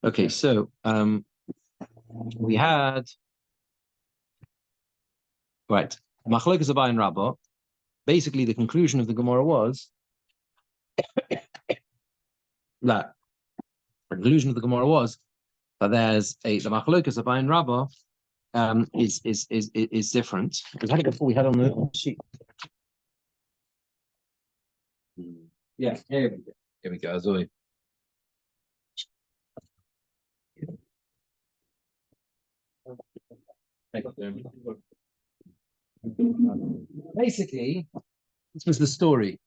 Okay, so we had Machlokes Abai and Rabbah. Basically, the conclusion of the Gemora was that there's the Machlokes Abai and Rabbah is different. We had it before. We had on the sheet. Yeah, here we go. Azoi. Basically, this was the story.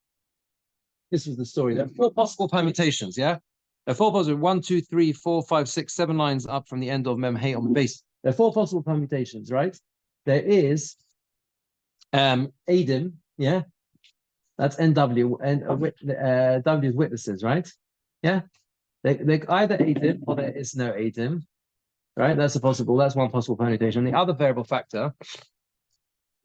There are four possible permutations, yeah? There are four possible 1, 2, 3, 4, 5, 6, 7 lines up from the end of Mem Hey on the base. There are four possible permutations, right? There is Adim, yeah? That's NW, and W is witnesses, right? Yeah? They either Adim or there is no Adim, right? That's one possible permutation. The other variable factor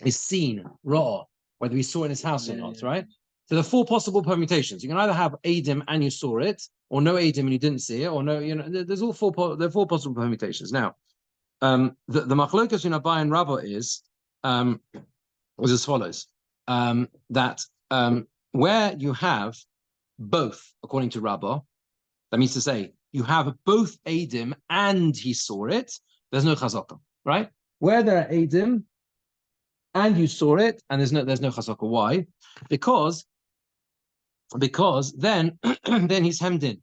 is seen, raw, whether he saw it in his house or not, right? So there are four possible permutations. You can either have Adim and you saw it, or no Adim and you didn't see it, or no, there's all four possible permutations. Now, the Machlokas in Abai and Rabbah is as follows: that where you have both, according to Rabbah, that means to say you have both Adim and he saw it, there's no chazakah, right? Where there are Adim and you saw it, and there's no chazakah. Why? Because then he's hemmed in.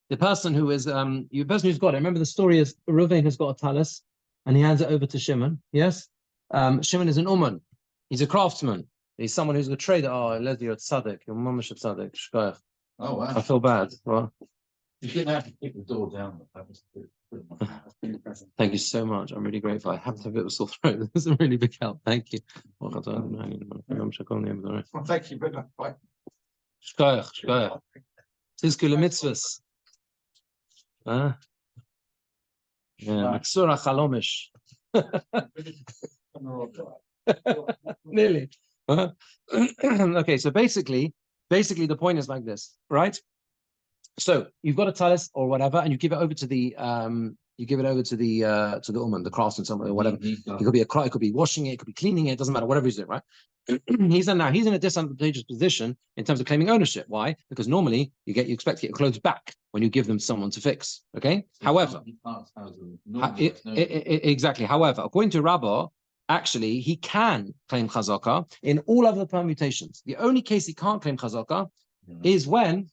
The person who is the person who's got it. Remember the story is Reuven has got a talus and he hands it over to Shimon. Yes, Shimon is an uman. He's a craftsman. He's someone who's a trader. Oh, Leslie, you're tzaddik. You're mamash tzaddik. Shkoyach. Oh wow. I feel bad. Well, you didn't have to keep the door down. Thank you so much. I'm really grateful. I have to have a bit of a sore throat. This is a really big help. Thank you. Well, thank you very much. Bye. Shkoyach. Tizku lemitzvahs. Mitzvah chalomish. Nearly. Okay, so basically the point is like this, right? So you've got a talus or whatever, and you give it over to the uman, the craftsman, somewhere or whatever. It could be washing it, it could be cleaning it, it doesn't matter, whatever he's doing, right? He's in a disadvantageous position in terms of claiming ownership. Why? Because normally you expect to get your clothes back when you give them to someone to fix. Okay. However, exactly. However, according to Rabbah, actually he can claim chazakah in all other permutations. The only case he can't claim chazakah is when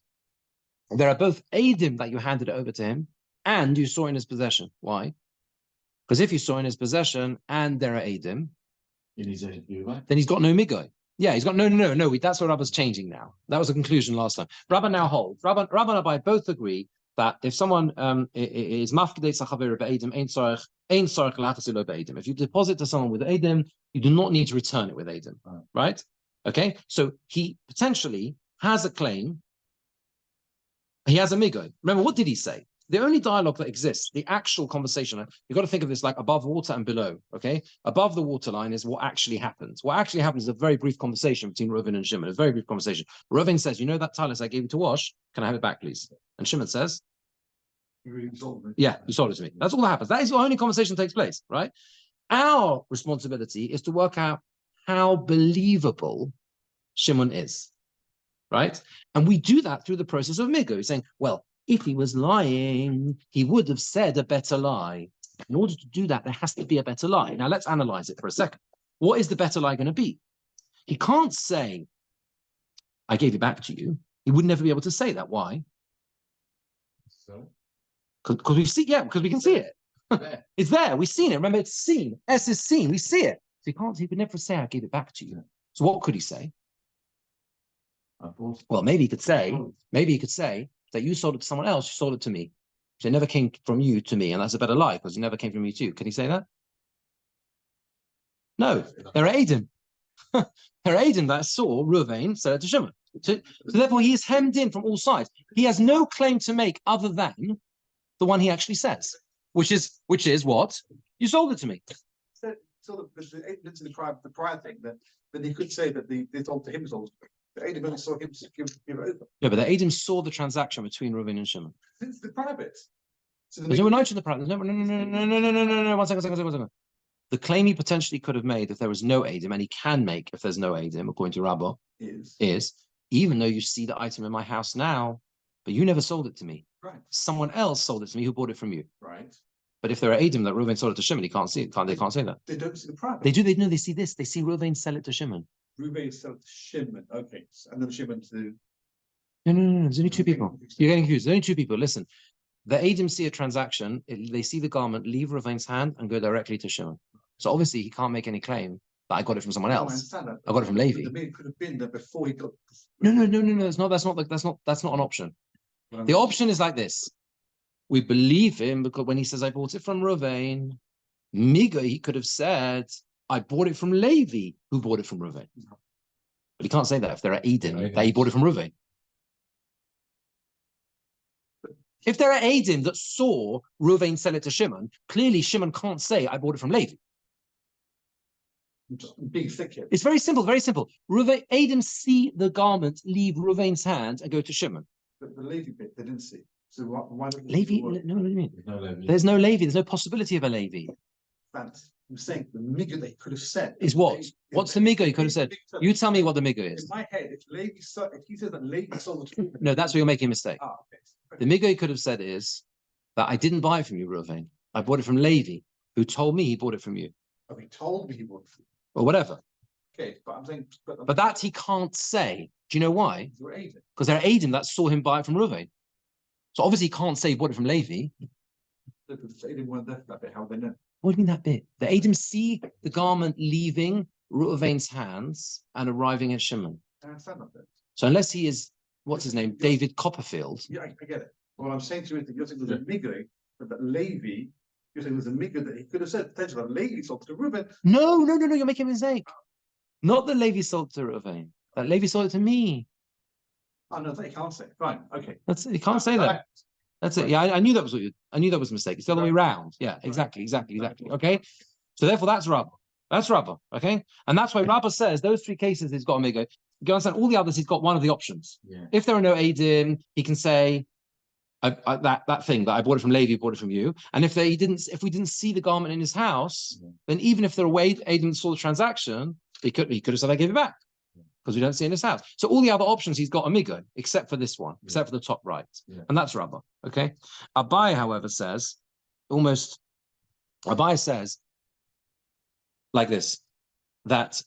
there are both Adim that you handed over to him and you saw in his possession. Why? Because if you saw in his possession and there are Adim, then he's got no migoy. Yeah, he's got no. That's what Rabbah's changing now. That was the conclusion last time. Rabbah now holds. Rabbah and Abai both agree that if someone is mafkidei sachaver be'edim, ein sarich lachasilo be'edim. If you deposit to someone with Adim, you do not need to return it with Adim. Right? Okay. So he potentially has a claim. He has a migoy. Remember, what did he say? The only dialogue that exists, the actual conversation, you've got to think of this like above water and below, okay? Above the waterline is what actually happens. What actually happens is a very brief conversation between Reuven and Shimon, a very brief conversation. Reuven says, you know that talus I gave you to wash? Can I have it back, please? And Shimon says, yeah, you sold it to me. That's all that happens. That is the only conversation that takes place, right? Our responsibility is to work out how believable Shimon is, right? And we do that through the process of migo, saying, well, if he was lying, he would have said a better lie. In order to do that, there has to be a better lie. Now, let's analyze it for a second. What is the better lie going to be? He can't say, I gave it back to you. He would never be able to say that. Why? Because we see, because we can see it. It's there. We've seen it. Remember, it's seen. S is seen. We see it. So he could never say, I gave it back to you. So what could he say? Well, maybe he could say that you sold it to someone else, you sold it to me. So it never came from you to me, and that's a better lie because it never came from you to you. Can he say that? No, there are Adim. There are Adim that saw Reuven sell it to Shimon. So therefore, he is hemmed in from all sides. He has no claim to make other than the one he actually says, which is what? You sold it to me. So the prior thing that he could say that they sold to him sold. The Adam only saw him give over. Yeah, but the Adam saw the transaction between Reuven and Shimon. It's the private. So There's no note in the private. No. 1 second. The claim he potentially could have made if there was no Adam, and he can make if there's no Adam, according to Rabbah, is even though you see the item in my house now, but you never sold it to me. Right. Someone else sold it to me who bought it from you. Right. But if there are Adam that Reuven sold it to Shimon, he can't see it. They can't say that. They don't see the private. They do. They know. They see this. They see Reuven sell it to Shimon. Reuven sold to Shimon. Okay. And then Shimon to. No. There's only two people. You're getting confused. There's only two people. Listen. The Adam see a transaction, they see the garment, leave Reuven's hand, and go directly to Shimon. So obviously he can't make any claim that I got it from someone else. I understand that. I got it from Levi. The man could have been there before he got. No. That's not an option. The option is like this. We believe him because when he says I bought it from Reuven, Miga, he could have said I bought it from Levi, who bought it from Reuven. But he can't say that if there are Adam that he bought it from Reuven. If there are Adim that saw Reuven sell it to Shimon, clearly Shimon can't say, I bought it from Levi. Being thick here. It's very simple, very simple. Adim see the garment leave Reuven's hand and go to Shimon. But the Levi bit, they didn't see. So why did Levi? No, what do you mean? There's no Levi. There's no possibility of a Levi. I'm saying the Miga they could have said. Is what? What's the Miga he could have said? You tell me what the Miga is. In my head, if he says that Levi sold it. No, that's where you're making a mistake. Ah, okay. The Miga he could have said is that I didn't buy it from you, Reuven. I bought it from Levi, who told me he bought it from you. Oh, he told me he bought it from you. Or whatever. Okay, but I'm saying... But that he can't say. Do you know why? Because there are Adim that saw him buy it from Reuven. So obviously he can't say he bought it from Levi. The Adim weren't there for that bit. How would they know? What do you mean that bit? The Adim see the garment leaving Reuven's hands and arriving at Shimon. I understand that bit. So unless he is, what's his name? David Copperfield. Yeah, I get it. What I'm saying to you is that you're saying there's a Miga, but that Levi, you're saying there's a Miga that he could have said potentially that Levi sold to Reuven. No, you're making a mistake. Not that Levi sold to Reuven. That Levi sold it to me. Oh no, that you can't say. Fine, okay. That's it. You can't say that. That's it. Yeah, I knew that was I knew that was a mistake. It's the other way around. Yeah, exactly. Okay. So therefore, that's Rabbah. That's Rabbah. Okay, and that's why Rabbah says those three cases he's got a Miga. You understand? All the others, he's got one of the options. Yeah. If there are no Adim, he can say that thing that I bought it from Levi, bought it from you. And if we didn't see the garment in his house, then even if there were Adim that saw the transaction, he could have said I gave it back because we don't see it in his house. So all the other options he's got a Miga, except for this one, except for the top right, and that's Rabbah. Okay. Abai, however, says like this, that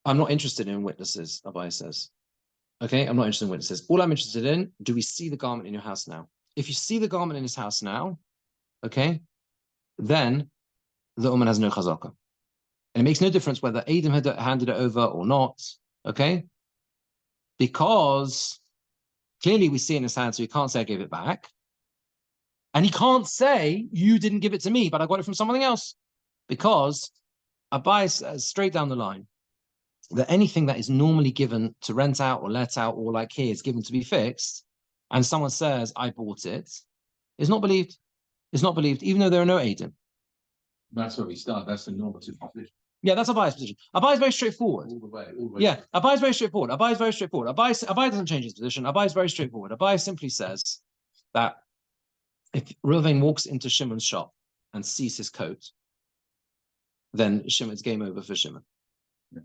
I'm not interested in witnesses, Abai says. Okay, I'm not interested in witnesses. All I'm interested in, do we see the garment in your house now? If you see the garment in his house now, okay, then the woman has no chazaka. And it makes no difference whether Adam had handed it over or not, okay? Because clearly we see it in his hand, so he can't say I gave it back. And he can't say, you didn't give it to me, but I got it from something else. Because Abai says straight down the line that anything that is normally given to rent out or let out or like here is given to be fixed, and someone says, I bought it, is not believed. It's not believed, even though there are no Adam. That's where we start. That's the normative position. Yeah, that's Abai's position. Abai is very straightforward. All the way. Yeah, Abai is very straightforward. Abai doesn't change his position. Abai is very straightforward. Abai simply says that if Reuven walks into Shimon's shop and sees his coat, then Shimon's game over for Shimon. Yeah.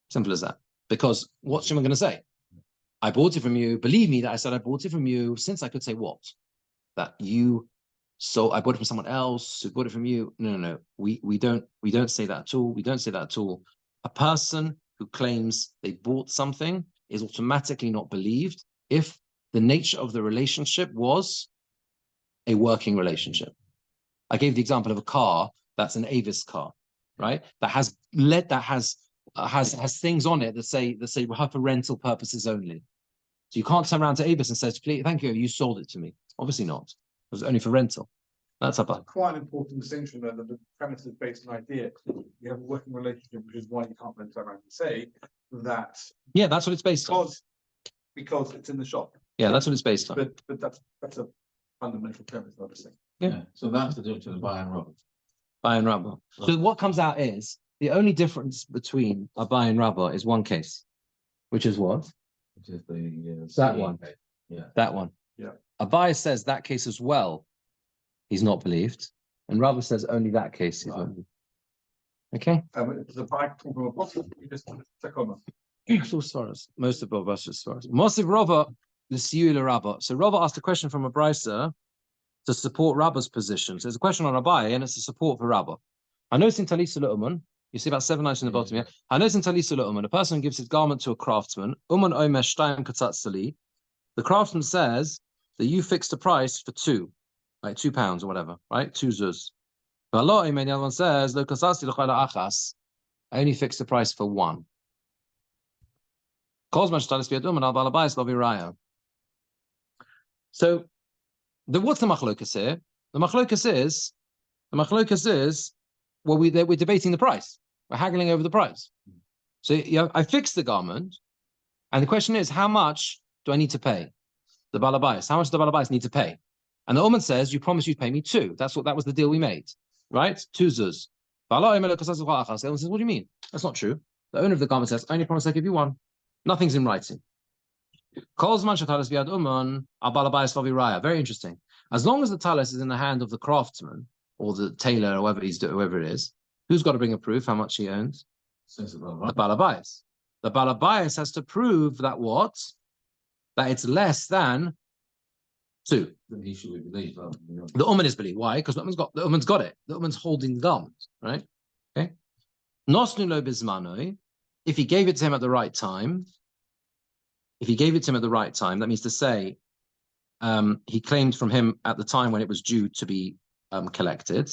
Simple as that. Because what's Shimon going to say? I bought it from you. Believe me that I said I bought it from you, since I could say what? That you, so I bought it from someone else who bought it from you. No. We don't say that at all. We don't say that at all. A person who claims they bought something is automatically not believed if the nature of the relationship was a working relationship. I gave the example of a car that's an Avis car, right? That has things on it that say for rental purposes only. So you can't turn around to Avis and say, please, thank you, you sold it to me. Obviously not. It was only for rental. That's up. Quite an important distinction though, that the premise is based on idea. You have a working relationship, which is why you can't then turn around and say that. Yeah, that's what it's based on. Because it's in the shop. Yeah, that's what it's based on. But that's a fundamental premise, obviously. Yeah. So that's the difference between Abai and Rabbah. Abai and Rabbah. So what comes out is the only difference between Abai and Rabbah is one case, which is what? Which is the That one. case. Yeah. That one. Yeah. Abai says that case as well, he's not believed. And Rabbi says only that case he's not believed. Okay? The bike come from a bottle, you just check on them. Most of Bob Basra's svaras. Mosiv Rava, the Siyula Rabba. So Rava asked a question from a brisa to support Rabba's position. So there's a question on Abai, and it's a support for Rabba. I know in Talisa Lu'uman, you see about 7 lines in the bottom here. I know in Talisa Lu'uman, a person gives his garment to a craftsman. Uman Omesh Shtayim Katzatzali. The craftsman says that you fixed a price for 2, like £2 or whatever, right? 2 zuz. But the other one says, Lo Katzatzi l'chayla achas. I only fixed the price for 1. So what's the machlokas here? The machlokas is well, we're debating the price. We're haggling over the price. So I fixed the garment, and the question is, how much do I need to pay? The balabais. How much does the balabais need to pay? And the Oman says, you promised you'd pay me 2. That was the deal we made, right? 2 zuz. The Oman says, what do you mean? That's not true. The owner of the garment says, I only promised I give you 1. Nothing's in writing. Very interesting. As long as the talis is in the hand of the craftsman or the tailor or whoever it is, who's got to bring a proof how much he owns? The balabais. The balabais has to prove that what? That it's less than 2. Then he should be believed. The Uman is believed. Why? Because the Uman's got it. The Uman's holding the garment, right? Okay. Nosnu lo bizmanoi. If he gave it to him at the right time, that means to say he claimed from him at the time when it was due to be collected,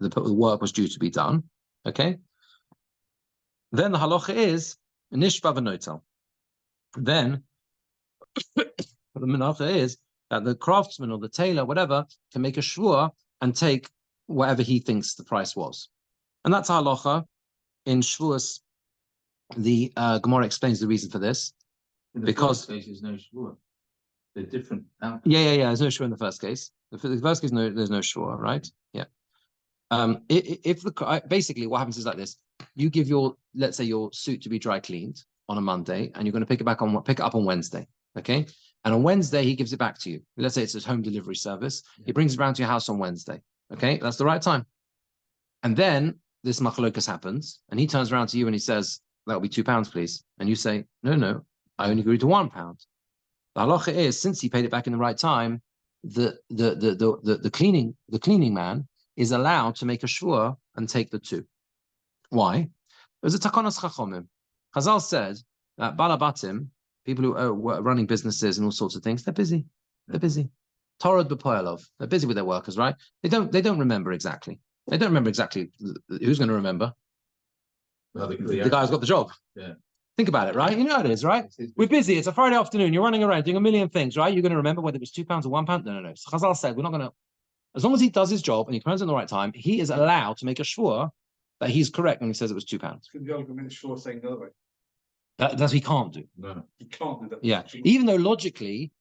the work was due to be done, okay? Then the halacha is nishba v'notel. Then the halacha is that the craftsman or the tailor, whatever, can make a shvua and take whatever he thinks the price was. And that's halacha in shvuas. The Gemora explains the reason for this. Because first case is no shvua. They're different. Yeah. There's no shvua in the first case. The first case, there's no shvua, right? Yeah. Basically what happens is like this: you give let's say your suit to be dry cleaned on a Monday, and you're going to pick it up on Wednesday, okay? And on Wednesday he gives it back to you. Let's say it's a home delivery service. He brings it around to your house on Wednesday, okay? That's the right time. And then this machlokas happens, and he turns around to you and he says, "That'll be £2, please." And you say, "No, I only agreed to £1." The halacha is, since he paid it back in the right time, the cleaning man is allowed to make a shvua and take the 2. Why? There's a takonas chachomim. Chazal said that balabatim, people who are running businesses and all sorts of things, they're busy. They're busy. Torah b'poelov. They're busy with their workers, right? They don't remember exactly. They don't remember exactly who's going to remember. Well, the guy who's got the job. Yeah. Think about it, right? You know how it is, right? We're busy. It's a Friday afternoon. You're running around doing a million things, right? You're going to remember whether it was £2 or £1. No. So Chazal said, we're not going to, as long as he does his job and he comes in the right time, he is allowed to make a shvua that he's correct when he says it was £2. Could the argument sure saying the other way? That's what he can't do. No. He can't do that. Yeah. Even though logically,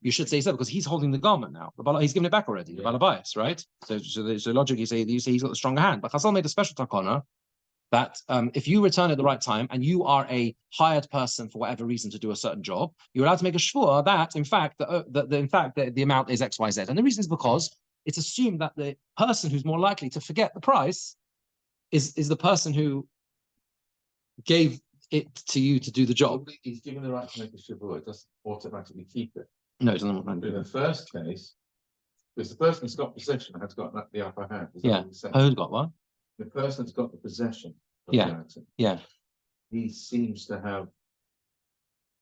you should say so because he's holding the garment now. He's given it back already, the balabais, right? So logically you say he's got the stronger hand. But Chazal made a special takana that if you return at the right time and you are a hired person for whatever reason to do a certain job, you're allowed to make a shvua that, in fact, the amount is X, Y, Z. And the reason is because it's assumed that the person who's more likely to forget the price is the person who gave it to you to do the job. He's given the right to make a shvua. It doesn't automatically keep it. No, it doesn't. In the first case, because the person who's got possession has got the upper hand. Yeah. Who's got one? The person who's got the possession of the item, he seems to have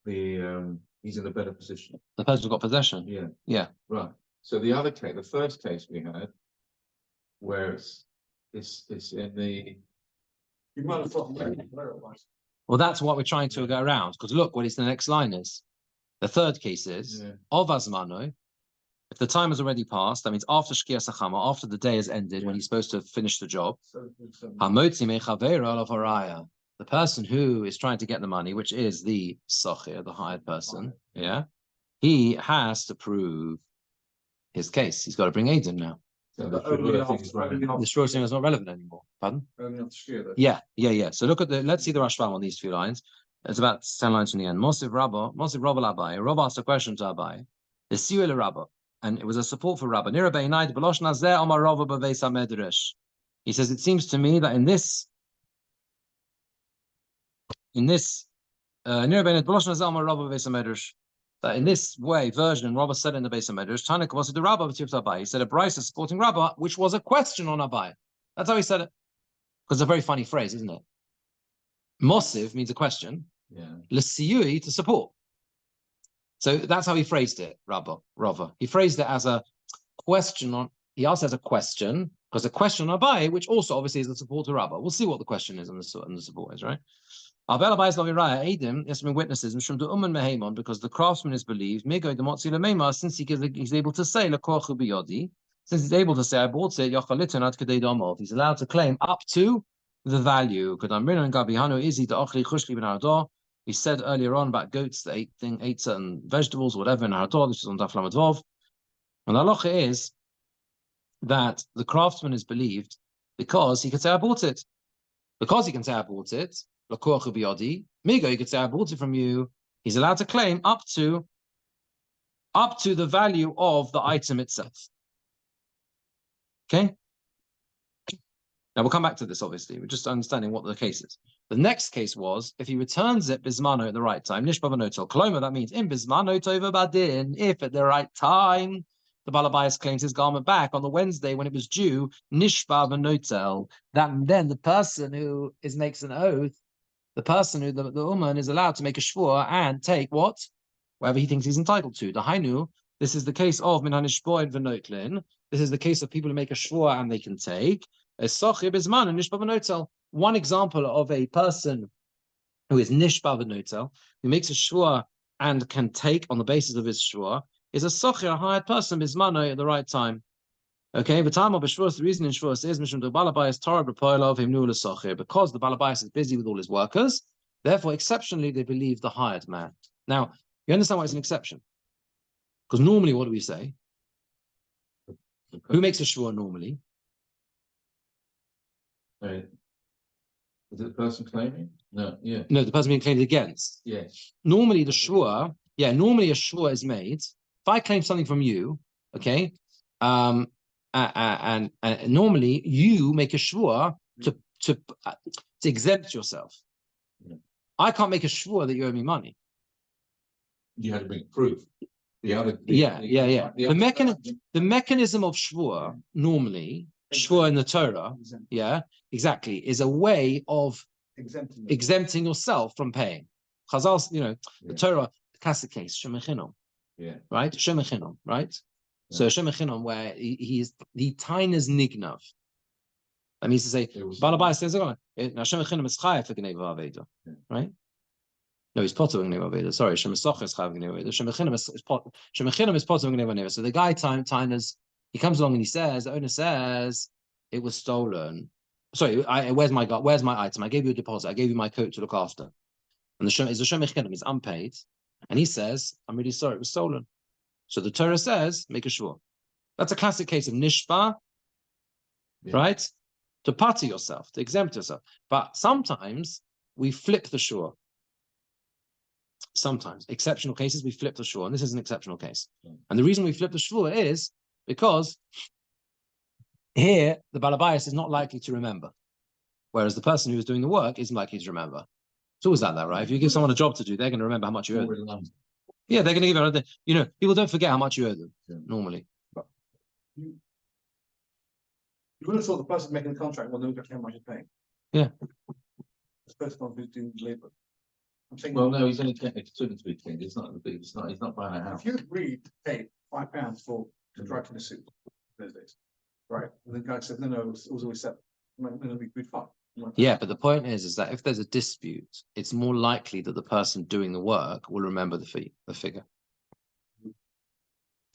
he's in a better position. The person who's got possession. Yeah. Right. So the other case, the first case we had, where it's in the. You might have thought. Well, that's what we're trying to go around. Because look, what is the next line is. The third case is of azmano. If the time has already passed, that means after Shkia Sachama, after the day has ended, when he's supposed to finish the job, the person who is trying to get the money, which is the Sochir, the hired person, he has to prove his case. He's got to bring Aiden now. So the shvua thing is not relevant anymore. Pardon? Only after Shkia, though. Yeah. So let's see the Rashbam on these few lines. It's about 10 lines from the end. Mosiv Rabba Labai. Rabba asked a question to Abai. The Siul Rabba, and it was a support for Rabba. He says, it seems to me that in this that in this way, version, Rabba said in the Beis HaMedrash, Tanik was the Rabba of Abai. He said a Bryce is supporting Rabba, which was a question on Abai. That's how he said it. Because it's a very funny phrase, isn't it? Mosiv means a question. Yeah. L'siyui to support. So that's how he phrased it, Rabba. He phrased it as a question on. He asked as a question, because a question on Abai, which also obviously is the support to Rabba. We'll see what the question is and the support is, right? Yes, been witnesses because the craftsman is believed. Since he's able to say, since he's able to say, I bought it, he's allowed to claim up to the value. We said earlier on about goats that ate certain vegetables, whatever, in Harador. This is on Daf Lamed Vav. And the halacha is that the craftsman is believed because he could say, I bought it. Because he can say, I bought it, Migo, you could say, I bought it from you. He's allowed to claim up to the value of the item itself. Okay? Now we'll come back to this, obviously. We're just understanding what the case is. The next case was if he returns it bismano at the right time, nishbavanotel koloma, that means in bismano tova badin, if at the right time the Balabayas claims his garment back on the Wednesday when it was due, nishbavanotel, that then the person who makes an oath, the person who the woman is allowed to make a shvur and take what? Whatever he thinks he's entitled to. The hainu, this is the case of min hanishboin v'notlin. This is the case of people who make a shvur and they can take. One example of a person who is nishba v'notel, who makes a shvur and can take on the basis of his shvur, is a socher, a hired person, bismano at the right time. Okay, the time of Shvuos, the reason in Shvuos is Mishum the Balabayas Torah b'poilov him nu l'socher, because the Balabayas is busy with all his workers. Therefore, exceptionally, they believe the hired man. Now, you understand why it's an exception? Because normally, what do we say? Who makes a shvur normally? Is it the person claiming? No, yeah. No, the person being claimed against. Yes. Normally, the shvur, normally a shvur is made. If I claim something from you, okay, and normally you make a shvur to exempt yourself. Yeah. I can't make a shvur that you owe me money. You had to bring proof. The mechanism of shvur normally, shvur in the Torah, exactly, is a way of exempting yourself from paying. Chazal, the Torah, the classic case, Shemechinam, right? Shemechinam, right? So Shemechinam, where he tainas nignav. That means to say, Balabai says, now Shemechinam is chayav for Gneva Aveda, right? No, he's potter of Gneva Aveda. Sorry, Shemesoch is chayav Gneva Aveda. Shemechinam is potter of Gneva Aveda. So the guy tainas, he comes along and he says, the owner says, it was stolen. Sorry, where's my item? I gave you a deposit. I gave you my coat to look after. And the Shemechinam is unpaid. And he says, I'm really sorry, it was stolen. So the Torah says, make a shvur. That's a classic case of nishba, right? To party yourself, to exempt yourself. But sometimes we flip the shvur. Sometimes, exceptional cases, we flip the shvur. And this is an exceptional case. And the reason we flip the shvur is because here, the Balabayas is not likely to remember. Whereas the person who is doing the work isn't likely to remember. It's always like that, right? If you give someone a job to do, they're going to remember how much you owe them. Yeah, they're going to give it. People don't forget how much you owe them normally. You would have thought the person making the contract will know exactly how much he's paying. Yeah. The person who's doing the labor. I'm saying. Well, no, he's only getting to be cleaned. He's not buying a house. If you agreed to pay £5 for contracting a suit those days, right? And the guy said, no, it was always $7. We'd fine. Yeah, but the point is that if there's a dispute, it's more likely that the person doing the work will remember the figure.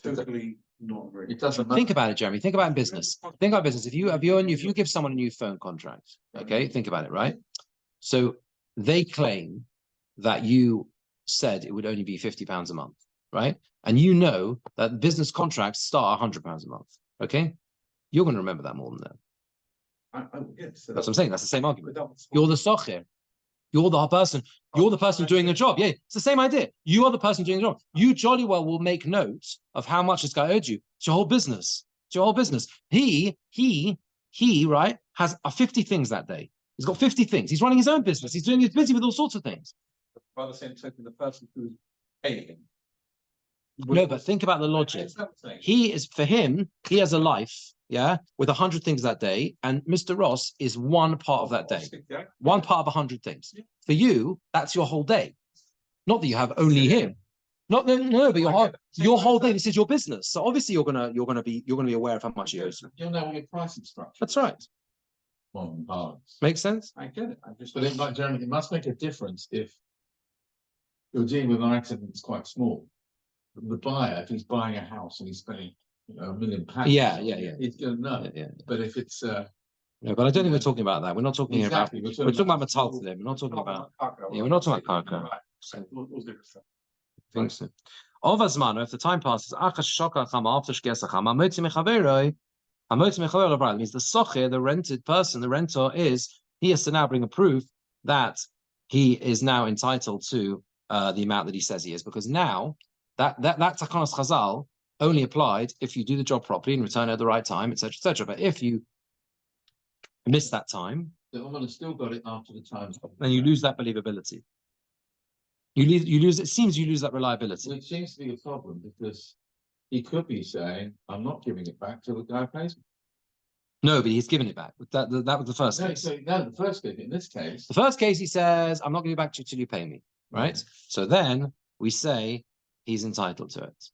Totally not very. It doesn't matter. Think about it, Jeremy. Think about it in business. Think about business. If you give someone a new phone contract, okay, think about it, right? So they claim that you said it would only be £50 a month, right? And you know that business contracts start £100 a month, okay? You're going to remember that more than them. Yes, That's what I'm saying. That's the same argument. You're the socher. You're the person. You're the person doing the job. Yeah, it's the same idea. You are the person doing the job. You jolly well will make notes of how much this guy owed you. It's your whole business. It's your whole business. He, right, has 50 things that day. He's got 50 things. He's running his own business. He's busy with all sorts of things. By the same token, the person who's paying him. No, but think about the logic. He has a life, with 100 things that day, and Mr. Ross is one part of that day. One part of 100 things. For you, that's your whole day. Not that you have only him. No, but your whole day. This is your business. So obviously you're gonna be aware of how much he owes. You'll know your pricing structure. That's right. Makes sense? I get it. But it must make a difference if you're dealing with an item that's quite small. The buyer, if he's buying a house and he's spending £1 million, he's going to know. Yeah. But if it's no, but I don't think we're talking about that. We're not talking about. We're talking about metal today. We're not talking about. Yeah, we're not talking about karka. Right. So, I think so. If the time passes, means the socher, the rented person, the renter he has to now bring a proof that he is now entitled to the amount that he says he is, because now that takanos chazal only applied if you do the job properly and return at the right time, etc., etc. But if you miss that time, the woman has still got it after the time, then you lose that believability. You lose. It seems you lose that reliability. Which seems to be a problem, because he could be saying, "I'm not giving it back till the guy pays me." No, but he's given it back. That was the first case. The first case. In this case, the first case, he says, "I'm not giving it back to you till you pay me." Right. Mm-hmm. So then we say he's entitled to it.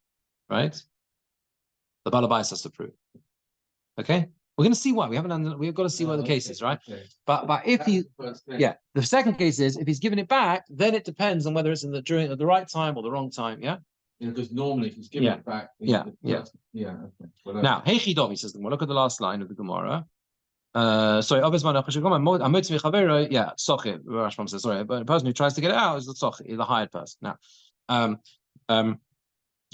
Right. The balabais has to prove. Okay. We're going to see why. We've got to see what the case is, right? Okay. But if the second case is if he's given it back, then it depends on whether it's during the right time or the wrong time. Yeah. Because normally if he's giving it back, Okay. Now, Heichidomi says the Gemora. Look at the last line of the Gemora. Sorry, Rashbam says, sorry, but the person who tries to get it out is the hired person. Now,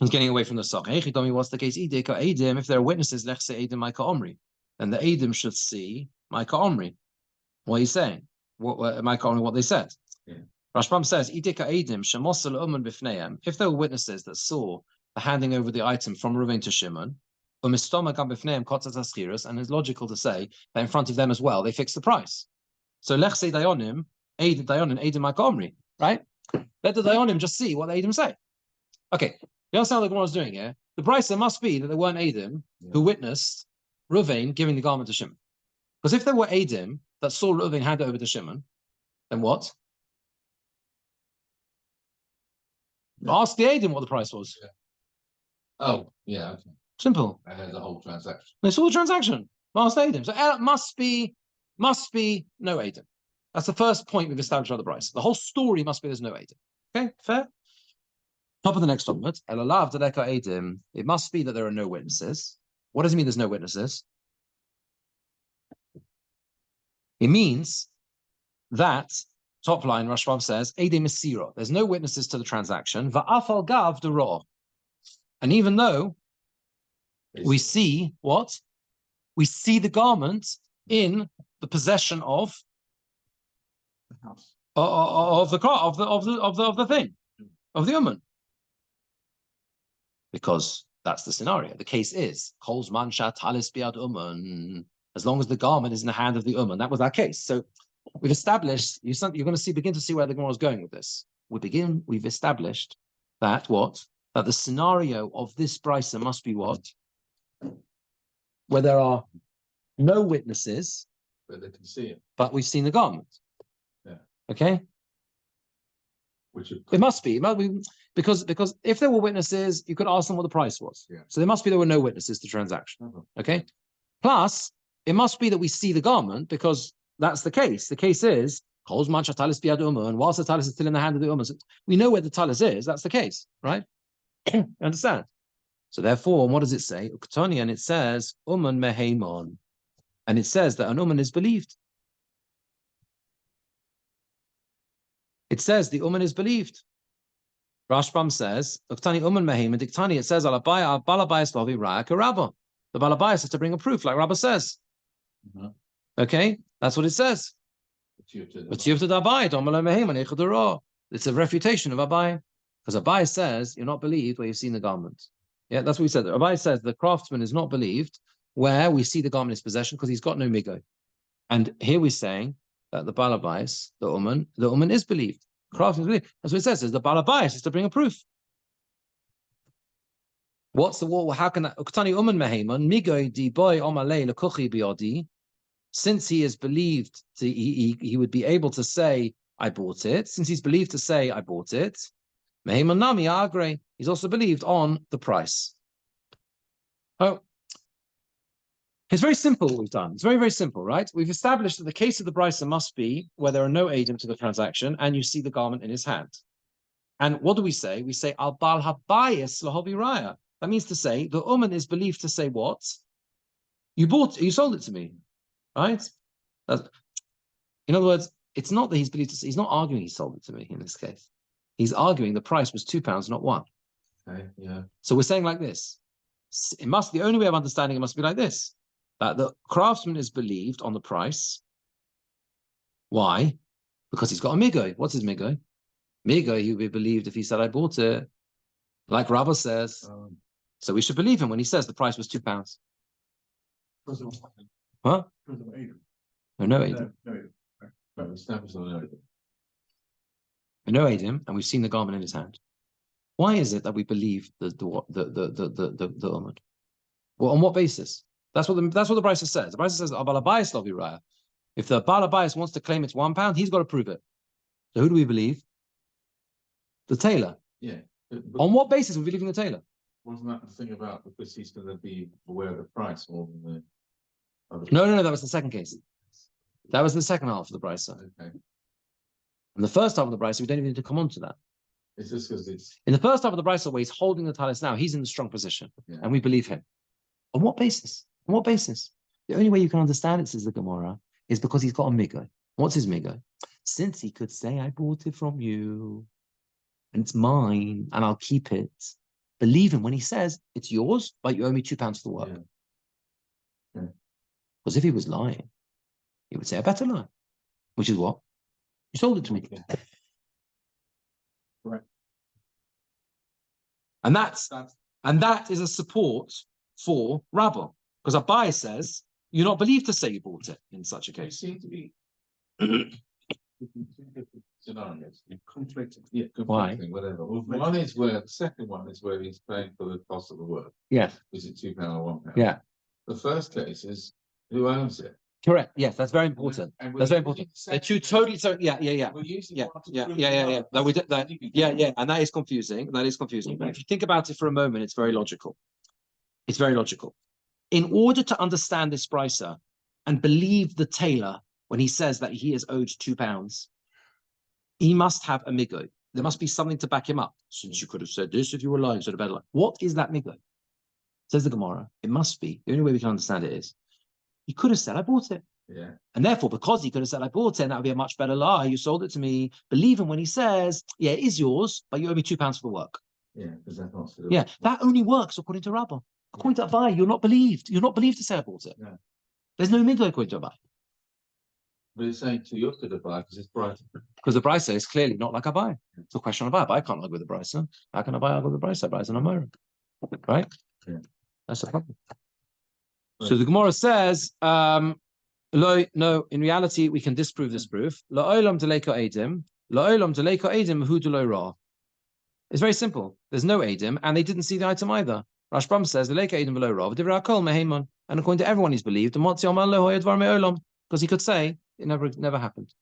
he's getting away from the soch. Heichidomi, what's the case? If there are witnesses, let's say Eidim Maika Omri, then the Eidim should see Maika Omri. What he's saying, Maika Omri, what they said. Yeah. Rashbam says, if there were witnesses that saw the handing over the item from Reuven to Shimon, and it's logical to say that in front of them as well, they fixed the price. So lech say dayonim, Eidim Maika Omri, right? Let the dayonim just see what the Eidim say. Okay, you understand what the Gemara is doing here? The price there must be that there weren't Eidim who witnessed Reuven giving the garment to Shimon. Because if there were Eidim that saw Reuven hand it over to Shimon, then what? Ask the Eidim what the price was. Yeah. Oh, yeah, okay. Simple. And there's a whole transaction. They saw the transaction. Ask the Eidim. So must be no Eidim. That's the first point we've established on the price. The whole story must be there's no Eidim. Okay, fair? Top of the next document. It must be that there are no witnesses. What does it mean there's no witnesses? It means that, top line, Rashbam says, Eidei Mesira. There's no witnesses to the transaction. Va'afal gav dero. And even though we see what? We see the garment in the possession of the house. Of the thing, of the uman. Because that's the scenario. The case is Kol's mansha talis biad uman. As long as the garment is in the hand of the uman, that was our case. So we've established. You're going to begin to see where the Gemara is going with this. We've established that that the scenario of this brisa must be what? Where there are no witnesses, but they can see it. But we've seen the garment. Yeah. Okay. It must be because if there were witnesses, you could ask them what the price was. Yeah. So there must be there were no witnesses to transaction. Okay. Plus, it must be that we see the garment because that's the case. The case is and whilst the talis is still in the hand of the ummah, we know where the talis is. That's the case, right? You understand? So therefore, what does it say? Uktoni, and it says uman meheimon, and it says that an uman is believed. It says the uman is believed. Rashbam says, Uktani uman meheimon diktani. It says alabaya balabayas lovi ra'ak rabba. The balabayas has to bring a proof, like Rabba says. Mm-hmm. Okay, that's what it says. It's a refutation of Abai, because Abai says you're not believed where you've seen the garment. Yeah, that's what we said. Abai says the craftsman is not believed where we see the garment in his possession because he's got no migo. And here we're saying that the balabais, the uman is believed. Craftsman is believed. That's what it says. The balabais is to bring a proof. What's the wall? How can that? Uktani uman meheman migo di boy omalei lekuchi biodi. Since he is believed to, he would be able to say, I bought it. Since he's believed to say, I bought it, meheman nami agre. He's also believed on the price. Oh, it's very simple what we've done. It's very, very simple, right? We've established that the case of the brisa must be where there are no adim to the transaction and you see the garment in his hand. And what do we say? We say, al bal habayis lahobi raya. That means to say, the uman is believed to say what? You sold it to me, right? In other words, it's not that he's believed to say, he's not arguing he sold it to me in this case. He's arguing the price was £2, not £1. Okay, yeah. So we're saying like this. The only way of understanding it must be like this. That the craftsman is believed on the price. Why? Because he's got a migo. What's his migo? Migo, he would be believed if he said, I bought it. Like Rabbi says. So we should believe him when he says the price was £2. Huh? No Adim. No Adim, and we've seen the garment in his hand. Why is it that we believe the Ummad? Well, on what basis? That's what the Brisa says. The Brisa says Abalabayas Lavi Raya. If the Balabayas wants to claim it's £1, he's got to prove it. So who do we believe? The tailor. Yeah. On what basis are we believing the tailor? Wasn't that the thing about because he's going to be aware of the price more than the other? No, that was the second case. That was the second half of the Brisa. Okay. And the first half of the Brisa, we don't even need to come on to that. It's just because it's in the first half of the Brisa where he's holding the talis now, he's in a strong position. Yeah. And we believe him. On what basis? On what basis? The only way you can understand it, says the Gemora, is because he's got a migo. What's his migo? Since he could say, I bought it from you, and it's mine, and I'll keep it. Believe him when he says, it's yours, but you owe me £2 for the work. Yeah. Because if he was lying, he would say, I better lie. Which is what? You sold it to me. Yeah. Right. And that is a support for Rabbi. Because Abai says, you're not believed to say you bought it in such a case. Seem to be scenarios. Conflicting. Yeah, Why? Whatever. Well, the second one is where he's paying for the cost of the work. Yes. Is it £2 or £1? Yeah. The first case is who owns it. Correct. Yes, that's very important. That's very important. They're two totally. Yeah. And that is confusing. That is confusing. But if you think about it for a moment, it's very logical. It's very logical. In order to understand this brisa and believe the tailor when he says that he is owed £2, he must have a migo. There must be something to back him up. Since you could have said this if you were lying, said a better lie. What is that migo? Says the Gemara. It must be. The only way we can understand it is he could have said, I bought it. Yeah. And therefore, because he could have said, I bought it, and that would be a much better lie. You sold it to me. Believe him when he says, yeah, it is yours, but you owe me £2 for the work. Yeah, because that's not sort of, yeah, that only works according to Rabbah. According to Abai, you're not believed. You're not believed to say I bought it. Yeah. There's no migo according to Abai. But it's saying to you to the buy because it's bright. Because the Brisa is clearly not like Abai. It's a question of Abai. Abai can't argue with the Brisa. How can Abai argue with the Brisa? Abai is an Amorim. Right? Yeah. That's the problem. Right. So the Gemara says, no, in reality, we can disprove this proof. La'olam deleko edim. La'olam deleko edim hu delo ra. It's very simple. There's no edim, and they didn't see the item either. Rashbam says, deleko edim v'lo ra. V'divrei hakol meheiman. And according to everyone, he's believed. Because he could say, it never happened.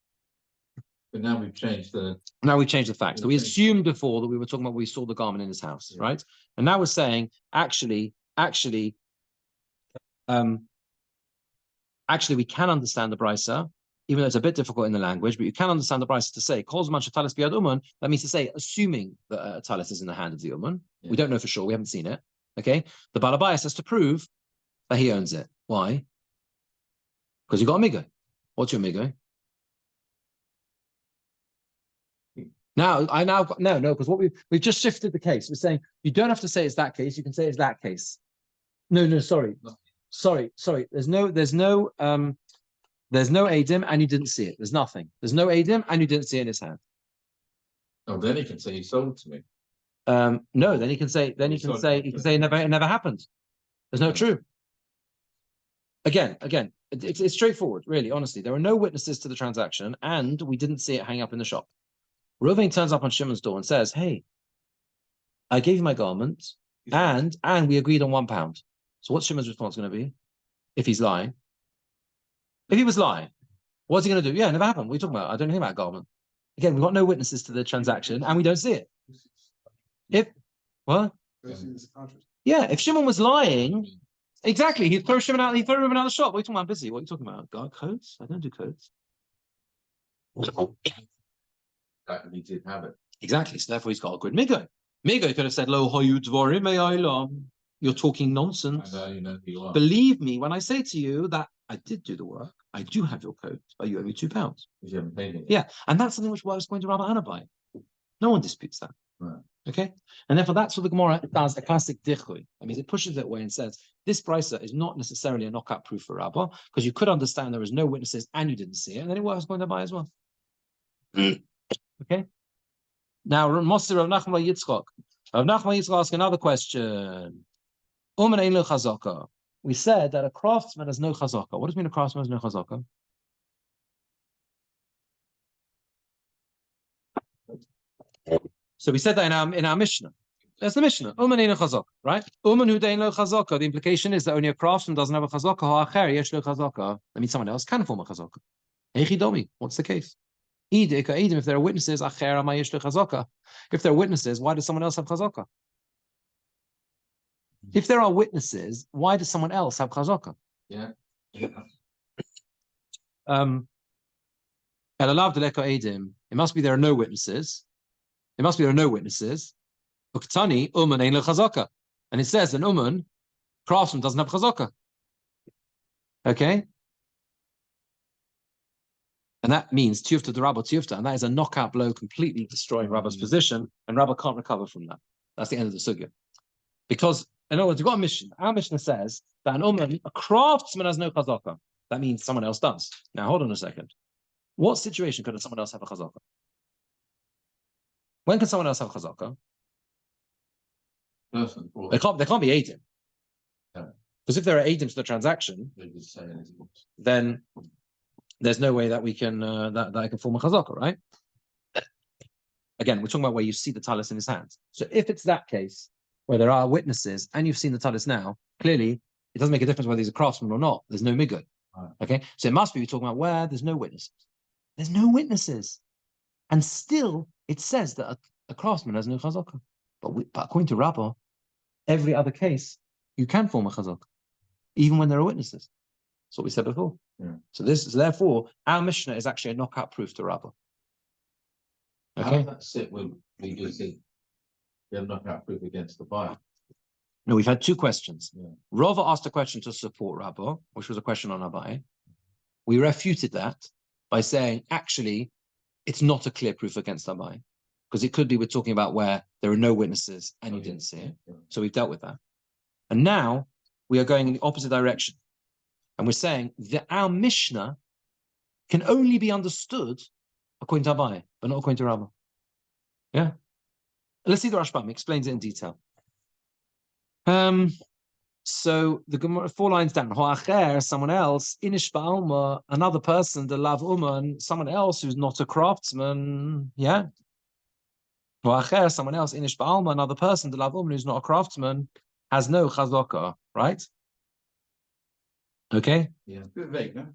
But now we've changed the facts. So we assumed before that we were talking about we saw the garment in his house, yeah. Right? And now we're saying, actually, we can understand the Brisa, even though it's a bit difficult in the language, but you can understand the Brisa to say, that means to say, assuming that a talis is in the hand of the Uman. Yeah. We don't know for sure, we haven't seen it. Okay? The Balabayas has to prove that he owns it. Why? Because you got a migo. What's your migo? Because what we've just shifted the case. We're saying you don't have to say it's that case. You can say it's that case. No, sorry. There's no. There's no Adim and you didn't see it. There's nothing. There's no Adim and you didn't see it in his hand. Oh, then he can say he sold to me. No, then he can say it never happened. There's no true. Again, it's straightforward, really, honestly. There are no witnesses to the transaction, and we didn't see it hang up in the shop. Reuven turns up on Shimon's door and says, "Hey, I gave you my garment, and we agreed on £1." So what's Shimon's response going to be? If he's lying, if he was lying, what's he going to do? Yeah, it never happened. What are you talking about? I don't know about garment. Again, we've got no witnesses to the transaction, and we don't see it. If what? Yeah, if Shimon was lying. Exactly. He'd throw Shimon out. He'd throw Reuven out of the shop. What are you talking about? I'm busy. What are you talking about? God, codes? I don't do codes. He did have it. Exactly. So therefore, he's got a good migo. Migo could have said, "Lo hoyu dvorim me'olam." You're talking nonsense. I know, you know who you are. Believe me when I say to you that I did do the work. I do have your code, but you owe me £2. You haven't paid it. Yeah, and that's something which was going to Rabbi Anabai. No one disputes that. Right. Okay, and therefore that's what the Gemora does, a classic dichui. I mean, it pushes it away and says this brisa is not necessarily a knockout proof for Rabbah, because you could understand there was no witnesses and you didn't see it, and then it was going to buy as well. Okay. Now, Moshe Rav Nachman Yitzchok. Rav Nachman Yitzchok asks another question. We said that a craftsman has no chazaka. What does it mean a craftsman has no chazaka? So we said that in our Mishnah. That's the Mishnah. Uman ein lo chazaka, right? Uman hu dein lo chazaka. The implication is that only a craftsman doesn't have a chazaka. Ha'acher yesh lo chazaka. That means someone else can form a chazaka. Eichi domi. What's the case? If there are witnesses, acher ama yesh lo chazaka. If there are witnesses, why does someone else have chazaka? If there are witnesses, why does someone else have chazaka? Yeah. It must be there are no witnesses. It must be there are no witnesses. Uktani uman ein lo chazaka, and it says an uman craftsman doesn't have chazaka. Okay, and that means tiyufta to Rabbah tiyufta, and that is a knockout blow, completely destroying Rabbah's position, and Rabbah can't recover from that. That's the end of the sugya. Because in other words, we've got a mission. Our Mishnah says that an uman, a craftsman, has no chazaka. That means someone else does. Now, hold on a second. What situation could someone else have a chazaka? When can someone else have chazaka? They can't be Adim. Because if there are Adim to the transaction, then there's no way that we can that I can form a chazaka, right? Again, we're talking about where you see the talis in his hands. So if it's that case where there are witnesses and you've seen the talis now, clearly it doesn't make a difference whether he's a craftsman or not. There's no migo. Right. Okay, so it must be we're talking about where there's no witnesses. There's no witnesses, and still it says that a craftsman has no chazaka. But according to Rabbah, every other case you can form a chazaka, even when there are witnesses. That's what we said before. Yeah. So therefore our Mishnah is actually a knockout proof to Rabbah. Okay. How does that sit with the knockout proof against the buyer? No, we've had two questions. Yeah. Rava asked a question to support Rabbah, which was a question on Abai. We refuted that by saying, actually, it's not a clear proof against Abai, because it could be we're talking about where there are no witnesses and you didn't see it. Yeah. So we've dealt with that. And now we are going in the opposite direction. And we're saying that our Mishnah can only be understood according to Abai, but not according to Rabbah. Yeah? Let's see the Rashbam. He explains it in detail. So the Gemora, 4 lines down, Ho'acher, someone else, Inish ba'alma, another person, the lav uman, someone else who's not a craftsman, yeah? Ho'acher, someone else, Inish ba'alma, another person, the lav uman, who's not a craftsman, has no chazaka, right? Okay? Yeah. Bit vague, no?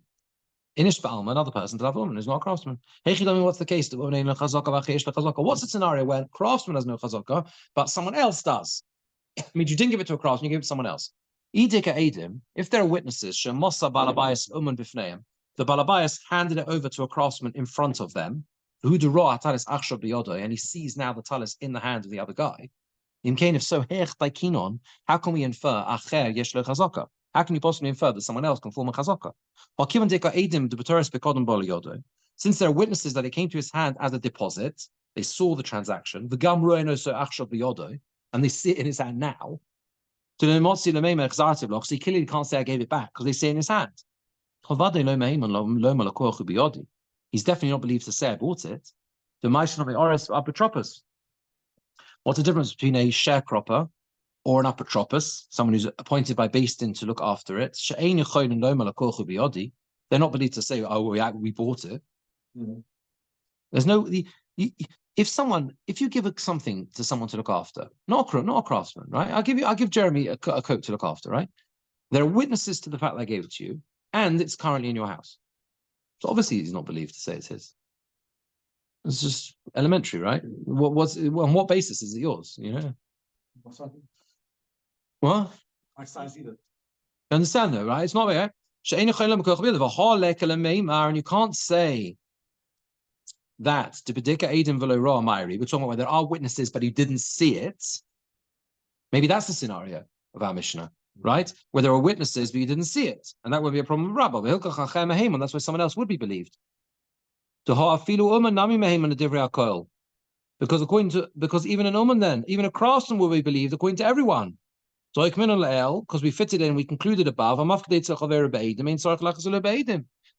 Inish ba'alma, another person, the lav uman, who's not a craftsman. What's the case? What's the scenario where craftsman has no chazaka, but someone else does? I mean, you didn't give it to a craftsman, you gave it to someone else. If there are witnesses, the balabayas handed it over to a craftsman in front of them, and he sees now the talis in the hand of the other guy. If so, how can we infer how can you possibly infer that someone else can form a chazaka? Since there are witnesses that it came to his hand as a deposit, they saw the transaction, and they see it in his hand now. So he clearly can't say I gave it back because they see it in his hand. He's definitely not believed to say I bought it. What's the difference between a sharecropper or an apotropos, someone who's appointed by Beis Din to look after it? They're not believed to say, oh, we bought it. Mm-hmm. There's no... If you give something to someone to look after, not a craftsman, right? I'll give Jeremy a coat to look after, right? There are witnesses to the fact that I gave it to you, and it's currently in your house. So obviously he's not believed to say it's his. It's just elementary, right? On what basis is it yours? You know? What? I size either. You understand though, right? It's not right. And you can't say that we're talking about where there are witnesses, but you didn't see it. Maybe that's the scenario of our Mishnah, right? Where there are witnesses, but you didn't see it. And that would be a problem with Rabbah. That's why someone else would be believed. Because even an uman then, even a craftsman will be believed according to everyone. Because we fitted in, we concluded above.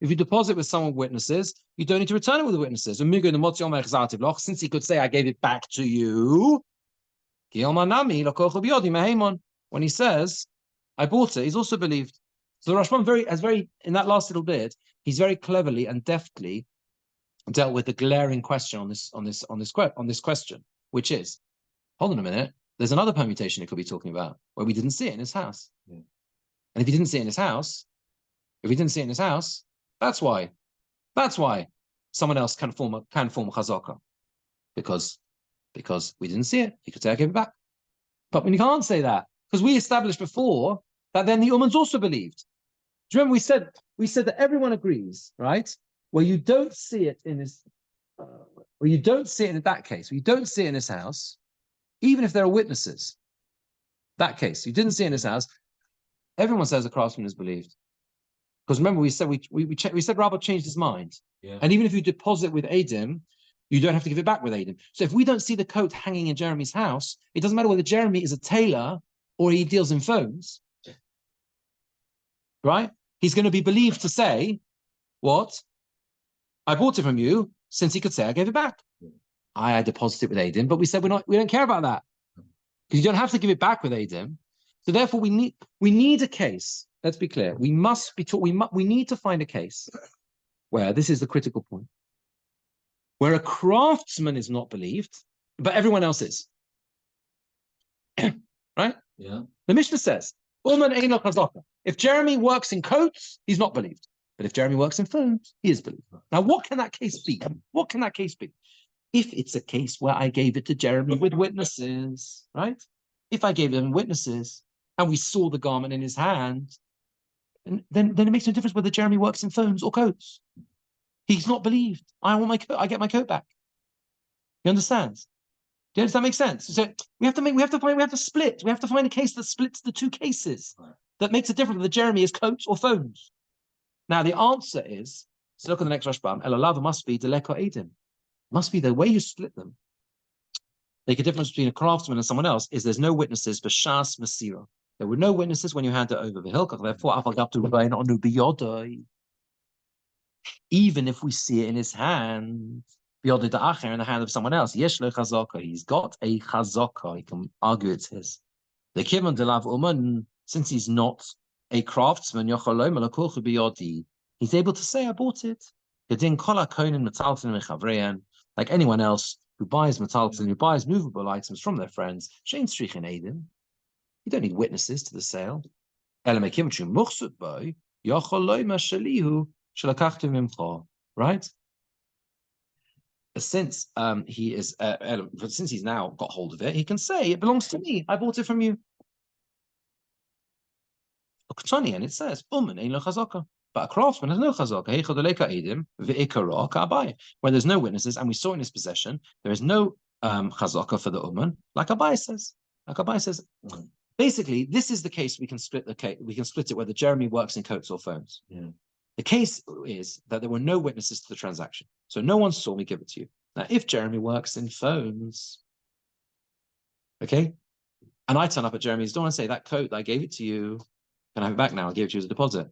If you deposit with someone with witnesses, you don't need to return it with the witnesses. Since he could say, I gave it back to you, when he says, I bought it, he's also believed. So the Rashbam in that last little bit, he's very cleverly and deftly dealt with the glaring question on this question, which is, hold on a minute, there's another permutation it could be talking about where we didn't see it in his house. Yeah. And if he didn't see it in his house, that's why someone else can form a chazaka. Because we didn't see it, he could say I gave it back. But when you can't say that, because we established before that then the uman's also believed. Do you remember we said that everyone agrees, right? Where you don't see it in his, where you don't see it in that case, where you don't see it in his house, even if there are witnesses. That case, you didn't see it in his house. Everyone says the craftsman is believed. Because remember, we said Rabbah changed his mind. Yeah. And even if you deposit with Adim, you don't have to give it back with Adim. So if we don't see the coat hanging in Jeremy's house, it doesn't matter whether Jeremy is a tailor or he deals in phones. Right? He's going to be believed to say, what? I bought it from you, since he could say I gave it back. I deposited with Adim, but we said we don't care about that. Because you don't have to give it back with Adim. So therefore we need a case. Let's be clear. We must be taught. We need to find a case where this is the critical point, where a craftsman is not believed, but everyone else is. Right? Yeah. The Mishnah says, if Jeremy works in coats, he's not believed. But if Jeremy works in phones, he is believed. Now, what can that case be? What can that case be? If it's a case where I gave it to Jeremy with witnesses, right? If I gave him witnesses and we saw the garment in his hand, then it makes no difference whether Jeremy works in phones or coats. He's not believed. I want my coat. I get my coat back. You understand? Does that make sense? So we have to split. We have to find a case that splits the two cases, that makes a difference whether Jeremy is coats or phones. Now the answer is, so look at the next Rashbam. Elalava must be deleko edim. Must be the way you split them. Make a difference between a craftsman and someone else is there's no witnesses for shas masira. There were no witnesses when you hand it over the hilkach. Therefore, even if we see it in his hand, in the hand of someone else, yesh lo chazaka. He's got a chazaka. He can argue it's his. The kivan delav uman, since he's not a craftsman, he's able to say, I bought it. Like anyone else who buys metalton, who buys movable items from their friends, you don't need witnesses to the sale. Right? Since since he's now got hold of it, he can say, it belongs to me. I bought it from you. And it says, but a craftsman has no chazaka. When there's no witnesses and we saw in his possession, there is no chazaka for the uman. Like Abai says. Basically, this is the case we can split the case. We can split it whether Jeremy works in coats or phones. Yeah. The case is that there were no witnesses to the transaction, so no one saw me give it to you. Now, if Jeremy works in phones, okay, and I turn up at Jeremy's door and say, that coat, I gave it to you. Can I have it back now? I gave it to you as a deposit.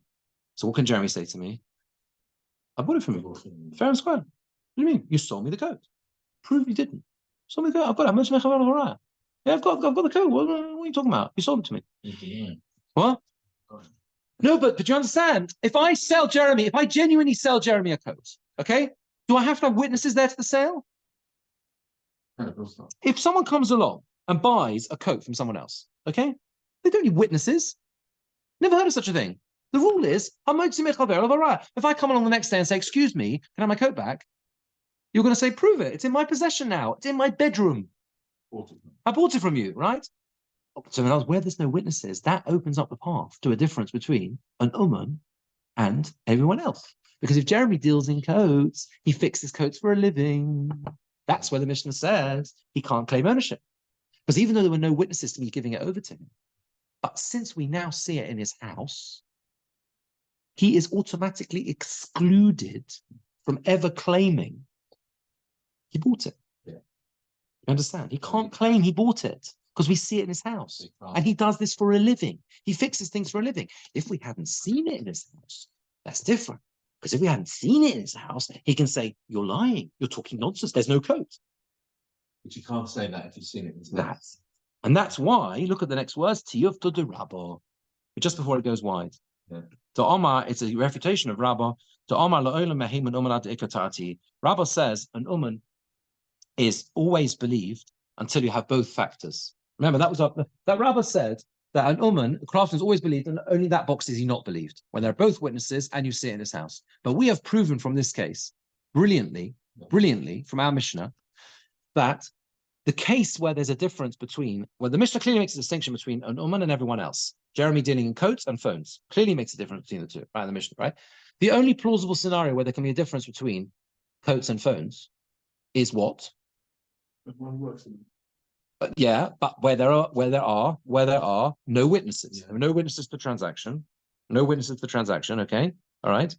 So what can Jeremy say to me? I bought it from you. Fair and square. What do you mean? You sold me the coat. Prove you didn't. Sold me the coat. I've got it. Yeah, I've got the coat. What are you talking about? You sold it to me. What? No, but you understand? If I genuinely sell Jeremy a coat, okay, do I have to have witnesses there to the sale? If someone comes along and buys a coat from someone else, okay, they don't need witnesses. Never heard of such a thing. The rule is, if I come along the next day and say, excuse me, can I have my coat back? You're going to say, prove it. It's in my possession now. It's in my bedroom. I bought it from you, right? So where there's no witnesses, that opens up the path to a difference between an uman and everyone else. Because if Jeremy deals in coats, he fixes coats for a living. That's where the Mishnah says he can't claim ownership. Because even though there were no witnesses to me giving it over to him, but since we now see it in his house, he is automatically excluded from ever claiming he bought it. Yeah. You understand? He can't claim he bought it because we see it in his house. And he does this for a living. He fixes things for a living. If we hadn't seen it in his house, that's different. Because if we hadn't seen it in his house, he can say, you're lying. You're talking nonsense. There's no coat. But you can't say that if you've seen it in his house. And that's why, look at the next words, Tiyuv to the Rabba, just before it goes wide. To Omar, it's a refutation of Rabba. To Omar, Rabba says an uman is always believed until you have both factors. Remember, that Rabba said that an uman, a craftsman, is always believed, and only that box is he not believed, when there are both witnesses and you see it in his house. But we have proven from this case, brilliantly from our Mishnah, that the case where there's a difference between, the Mishnah clearly makes a distinction between an uman and everyone else. Jeremy dealing in coats and phones clearly makes a difference between the two, right? In the Mishnah, right? The only plausible scenario where there can be a difference between coats and phones is what? One works. Yeah, but where there are no witnesses. There are no witnesses for transaction. No witnesses for transaction. Okay, all right.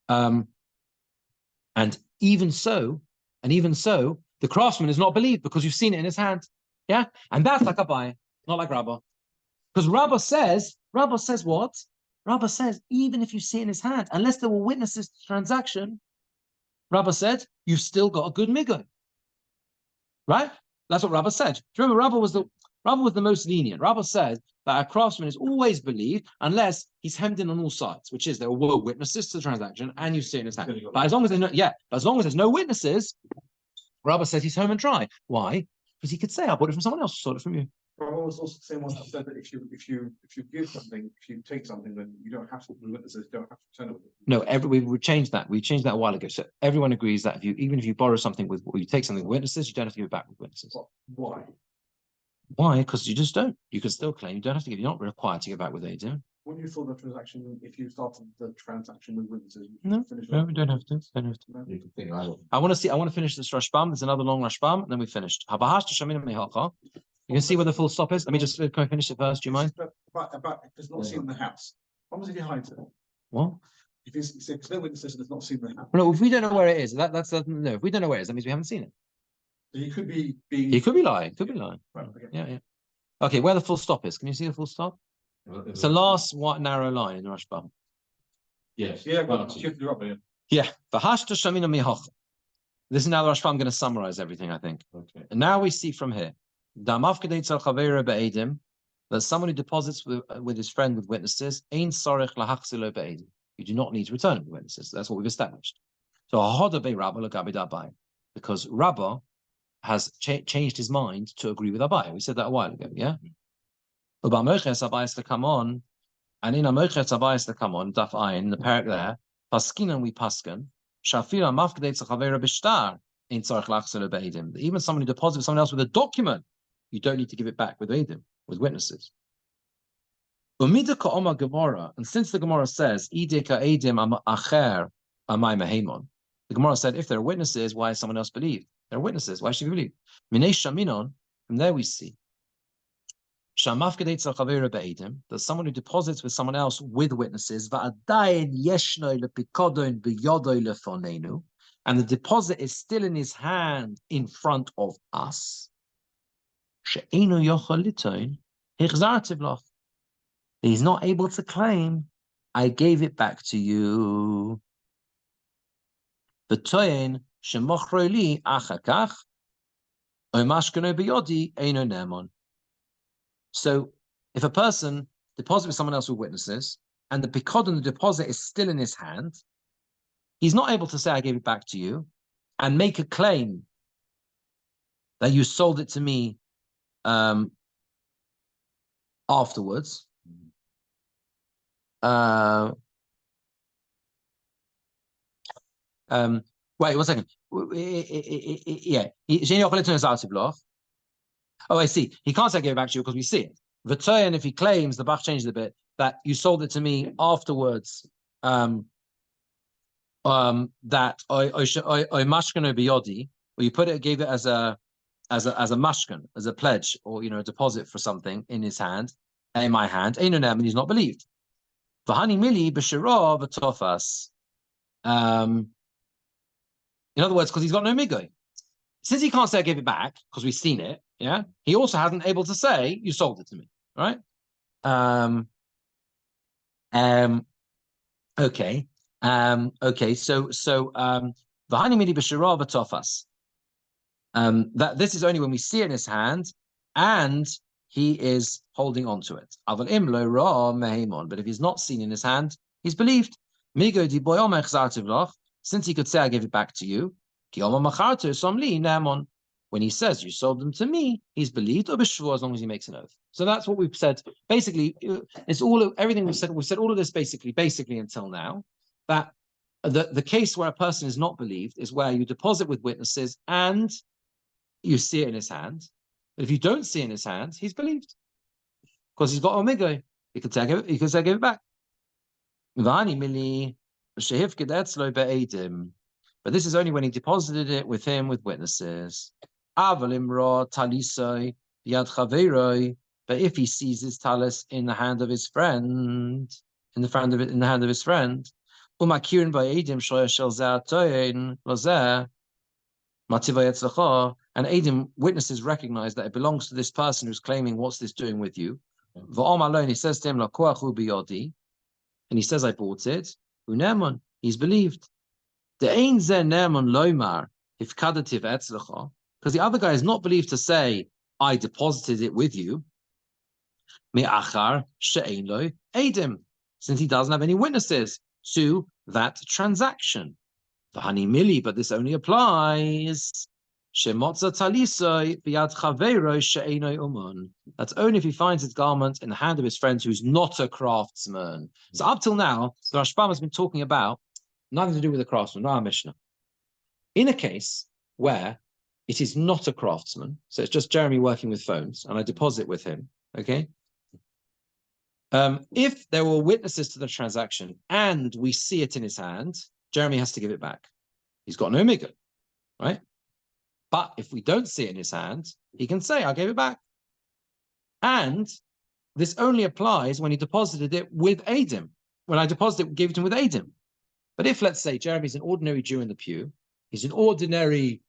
And even so, the craftsman is not believed because you've seen it in his hand. Yeah, and that's like a buy, not like Rabba. Because Rabba says what? Rabba says even if you see it in his hand, unless there were witnesses to transaction, Rabba said you've still got a good migo. Right? That's what Rabba said. Remember, Rabba was the most lenient. Rabba said that a craftsman is always believed unless he's hemmed in on all sides, which is there were witnesses to the transaction and you see it in his hand. But as long as there's no witnesses, Rabba says he's home and dry. Why? Because he could say, I bought it from someone else, sold it from you. Rabba was also the same one that said that if you give something, if you take something, then you don't have to be witnesses, you don't have to turn it. No, we changed that. We changed that a while ago. So everyone agrees that even if you borrow something or you take something with witnesses, you don't have to give it back with witnesses. Why? Why? Because you just don't. You can still claim. You don't have to give. You're not required to give back with they do. When you saw the transaction, if you started the transaction with witnesses, no, we don't have to. No. I want to finish this Rashbam. There's another long Rashbam, and then we finished. You can see where the full stop is. Let me just finish it first. Do you mind? But if it's not seen in the house, what was if he hides it? What? If it's no witnesses and it's not seen in the house. No, if we don't know where it is, that's no. If we don't know where it is, that means we haven't seen it. He could be lying. Could be lying. Right, okay. Yeah. Okay, where the full stop is? Can you see the full stop? It's the last narrow line in the Rashbam. Yes. Yeah. Yeah. This is now the Rashbam. I'm going to summarize everything, I think. Okay. And now we see from here that someone who deposits with his friend with witnesses, you do not need to return it with witnesses. That's what we've established. So because Rabba has changed his mind to agree with Abai. We said that a while ago, yeah? And in Amoichetz Abayis to come on, Daf Ayin, the parak there, Paskinan we paskin, Shafira Mafkedetz Chavera Bishtar in Tzarech Lachsel Be'edim. Even someone who deposits someone else with a document, you don't need to give it back with Edim, with witnesses. Umida Ka'oma Gemora, and since the Gemora says, Idika Edim Acher Amai Mehemon, the Gemora said, if there are witnesses, why is someone else believed? There are witnesses, why should we believe? Minei Shaminon, from there we see that someone who deposits with someone else with witnesses, and the deposit is still in his hand in front of us. He's not able to claim I gave it back to you. V'toyen shemochro li achakach omashkeno biyodi eino ne'emon. So if a person deposits with someone else with witnesses, and the pikod on the deposit is still in his hand, he's not able to say, I gave it back to you, and make a claim that you sold it to me afterwards. Wait 1 second. Yeah. Oh, I see. He can't say I gave it back to you because we see it. V'toyen, if he claims, the Bach changed a bit, that you sold it to me afterwards, that I mashkano biyodi, or you gave it as a mashkan, as a pledge, or a deposit for something in his hand, in my hand, and he's not believed. V'hani mili b'shira v'tofas. In other words, because he's got no migoy. Since he can't say I gave it back, because we've seen it, yeah, he also hasn't able to say you sold it to me, right? Okay. Okay, so V'hani mili b'shira v'tofas. That this is only when we see it in his hand and he is holding on to it. But if he's not seen in his hand, he's believed. Since he could say, I gave it back to you, when he says you sold them to me, he's believed, as long as he makes an oath. So that's what we've said. Basically, it's everything we've said. We've said all of this basically until now. That the case where a person is not believed is where you deposit with witnesses and you see it in his hand. But if you don't see it in his hand, he's believed because he's got omega. He could say, give it back. But this is only when he deposited it with him with witnesses. But if he sees his talis in the hand of his friend, in the hand of his friend, and Adim witnesses recognize that it belongs to this person who's claiming, what's this doing with you? He says to him, and he says, I bought it. He's believed. Because the other guy is not believed to say, I deposited it with you. Since he doesn't have any witnesses to that transaction. But this only applies. That's only if he finds his garment in the hand of his friend who's not a craftsman. So up till now, the Rashbam has been talking about nothing to do with a craftsman, not our Mishnah. In a case where it is not a craftsman, so it's just Jeremy working with phones, and I deposit with him, okay? If there were witnesses to the transaction and we see it in his hand, Jeremy has to give it back. He's got no migo, right? But if we don't see it in his hand, he can say, I gave it back. And this only applies when he deposited it with Adim. When I gave it to him with Adim. But if, let's say, Jeremy's an ordinary Jew in the pew, he's an ordinary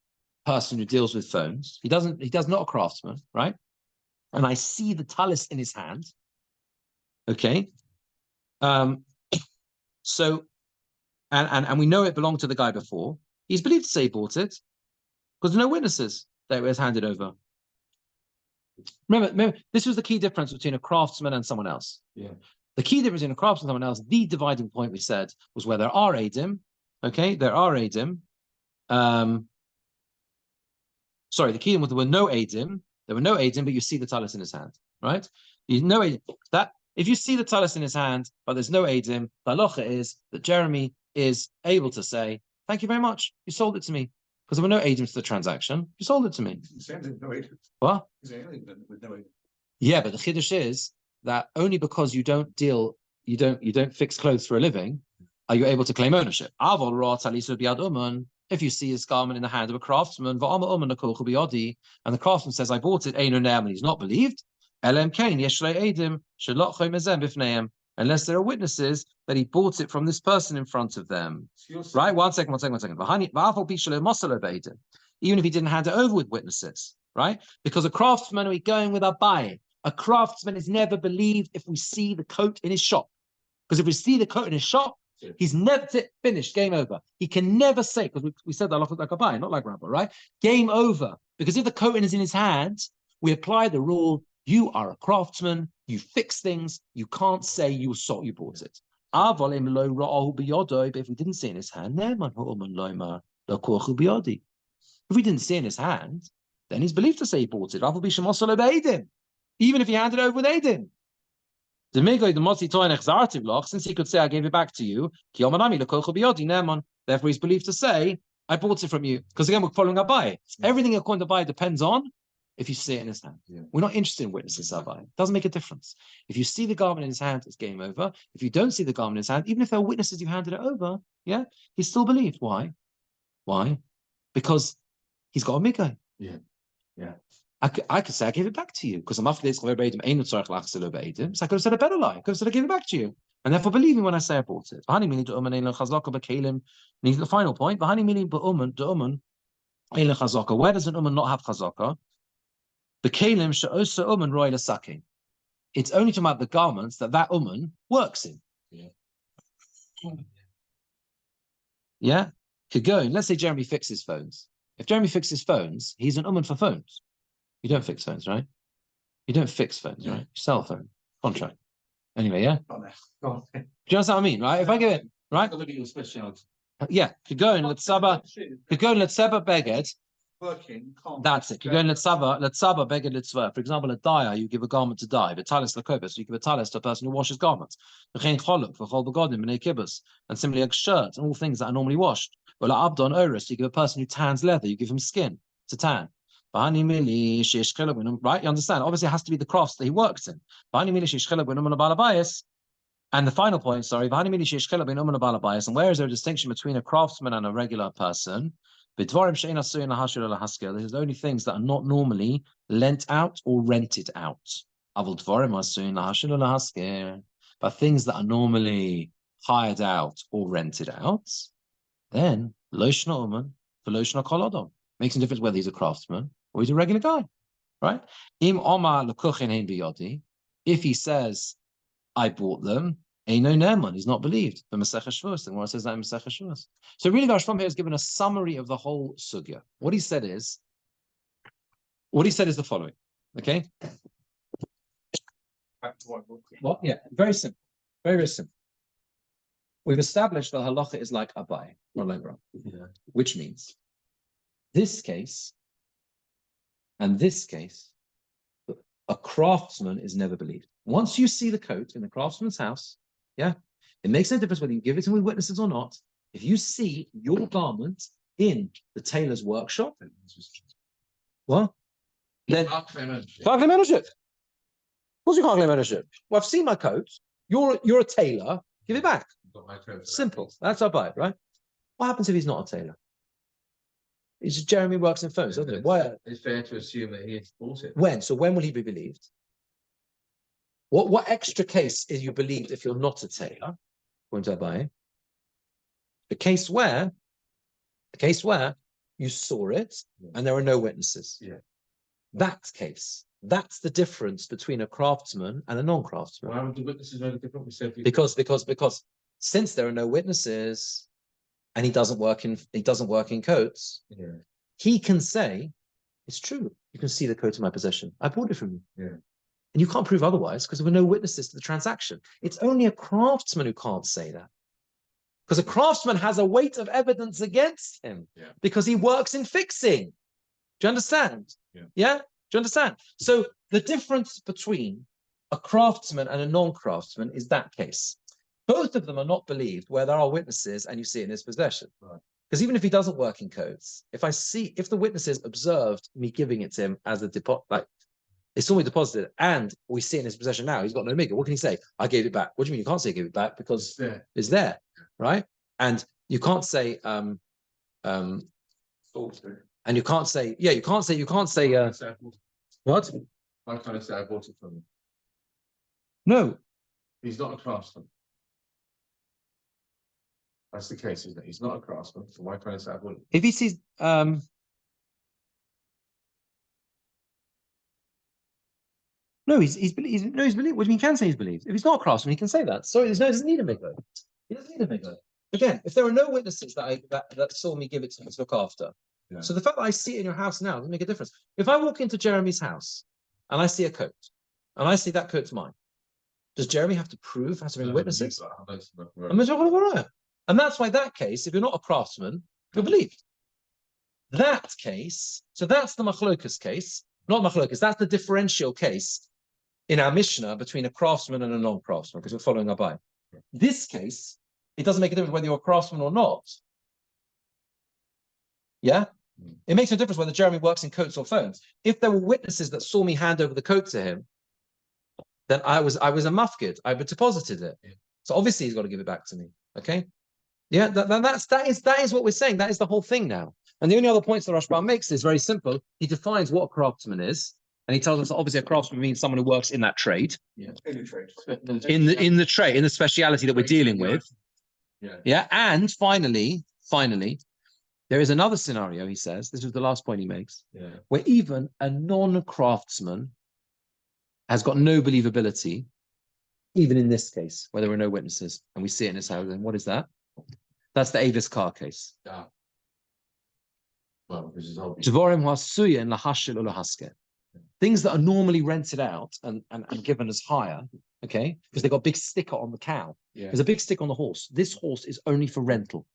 person who deals with phones, he does not a craftsman, right? And I see the talis in his hand, okay? So, and we know it belonged to the guy before, he's believed to say he bought it, because there are no witnesses that it was handed over. Remember, this was the key difference between a craftsman and someone else. Yeah. The key difference between a craftsman and someone else, the dividing point we said, was where there are Adim, okay? There are Adim. Sorry, the key was there were no Adim. There were no Adim, but you see the talis in his hand, right? You know that if you see the talis in his hand, but there's no Adim, the halacha is that Jeremy is able to say, thank you very much, you sold it to me. Because there were no agents to the transaction, you sold it to me. What? Yeah, but the chiddush is that only because you don't fix clothes for a living, are you able to claim ownership. If you see his garment in the hand of a craftsman, and the craftsman says, I bought it, and he's not believed, unless there are witnesses that he bought it from this person in front of them. Right? One second. Even if he didn't hand it over with witnesses, right? Because a craftsman, we're going with Abai. A craftsman is never believed if we see the coat in his shop. Because if we see the coat in his shop, he's never finished, game over. He can never say, because we said that like a buy, not like Rabbi, right? Game over. Because if the coating is in his hand, we apply the rule, you are a craftsman, you fix things, you can't say you bought it. But if we didn't see in his hand, if we didn't see in his hand, then he's believed to say he bought it. Even if he handed it over with Eidim. Since he could say, I gave it back to you, therefore he's believed to say, I bought it from you. Because again, we're following Abai. Everything according to Abai depends on if you see it in his hand. Yeah. We're not interested in witnesses, Abai. It doesn't make a difference. If you see the garment in his hand, it's game over. If you don't see the garment in his hand, even if there are witnesses you handed it over, yeah, he's still believed. Why? Why? Because he's got a migay. Yeah. Yeah. I could say I gave it back to you because I'm after this. So I could have said a better lie. I could have said I gave it back to you, and therefore believe me when I say I bought it. The final point. Where does an uman not have chazaka? It's only talking about the garments that uman works in. Yeah. Yeah. Could go. Let's say Jeremy fixes phones. If Jeremy fixes phones, he's an uman for phones. You don't fix phones, right? You don't fix phones, right? You sell phone contract. Anyway, yeah. Do you understand what I mean, right? If I give it, right? Yeah. Could go and let's saba beged. That's it. Could go and let's saba beged litzva. For example, a dyer, you give a garment to dye. Vitalis lakobus, you give a talis to a person who washes garments. And similarly, a shirt and all things that are normally washed. Well, abdon oris, you give a person who tans leather, you give him skin to tan. Right? You understand? Obviously, it has to be the crafts that he works in. And the final point, sorry, and where is there a distinction between a craftsman and a regular person? There's only things that are not normally lent out or rented out. But things that are normally hired out or rented out, then makes a difference whether he's a craftsman or he's a regular guy, right? If he says, I bought them, Eino Neman, he's not believed. The Masechah Shavuos, the Gemora says that in Masechah Shavuos. So really, the Rashbam here has given a summary of the whole sugya. What he said is the following. Okay? What? Yeah, very simple. Very, very simple. We've established that halacha is like Abai, or like Ram, which means this case and this case, a craftsman is never believed. Once you see the coat in the craftsman's house, yeah, it makes no difference whether you give it to him with witnesses or not. If you see your garment in the tailor's workshop, what? Then can't claim ownership. Of course you can't claim ownership. Well, I've seen my coat. You're a tailor. Give it back. Simple. That's our buy, right? What happens if he's not a tailor? It's just Jeremy works in phones, doesn't it? Why? It's fair to assume that he bought it. When? So when will he be believed? What extra case is you believed if you're not a tailor? According to Abai, a case where you saw it and there are no witnesses. Yeah. That case. That's the difference between a craftsman and a non-craftsman. Why would the witnesses know the difference? Because since there are no witnesses and he doesn't work in coats, he can say, it's true. You can see the coat in my possession. I bought it from you. Yeah. And you can't prove otherwise because there were no witnesses to the transaction. It's only a craftsman who can't say that. Because a craftsman has a weight of evidence against him because he works in fixing. Do you understand? Yeah? Do you understand? So the difference between a craftsman and a non-craftsman is that case. Both of them are not believed where there are witnesses and you see it in his possession. Right. Because even if he doesn't work in coats, if the witnesses observed me giving it to him as a deposit, like they saw me deposited and we see it in his possession now, he's got no miga. What can he say? I gave it back. What do you mean you can't say give it back? Because it's there, right? And you can't say, and you can't say, what? Why can't I say I bought it from him? No. He's not a craftsman. That's the case, isn't it? He's not a craftsman, so why can't I say I bought it? If he sees, no, No, he's believed. What do you mean? He can say he's believed. If he's not a craftsman, he can say that. Sorry, he doesn't need a mikveh. He doesn't need a mikveh. Again, if there are no witnesses that saw me give it to look after, so the fact that I see it in your house now doesn't make a difference. If I walk into Jeremy's house and I see a coat, and I see that coat's mine, does Jeremy have to prove, has to bring witnesses? And that's why that case, if you're not a craftsman, you're believed. That case, so that's the machlokas case, not machlokas, that's the differential case in our Mishnah between a craftsman and a non-craftsman, because we're following Abai. This case, it doesn't make a difference whether you're a craftsman or not. Yeah? It makes no difference whether Jeremy works in coats or phones. If there were witnesses that saw me hand over the coat to him, then I was a mufkid. I would deposited it. So obviously he's got to give it back to me. Okay? Yeah, that is what we're saying. That is the whole thing now. And the only other points that Rashba makes is very simple. He defines what a craftsman is, and he tells us that obviously a craftsman means someone who works in that trade. In the trade. In the trade, in the speciality that we're dealing with. Yeah. And finally, there is another scenario, he says, this was the last point he makes, where even a non-craftsman has got no believability, even in this case, where there were no witnesses, and we see it in his house. And what is that? That's the Avis car case. Well, this is things that are normally rented out and given as hire, okay, because they've got a big sticker on the cow. There's a big sticker on the horse. This horse is only for rental.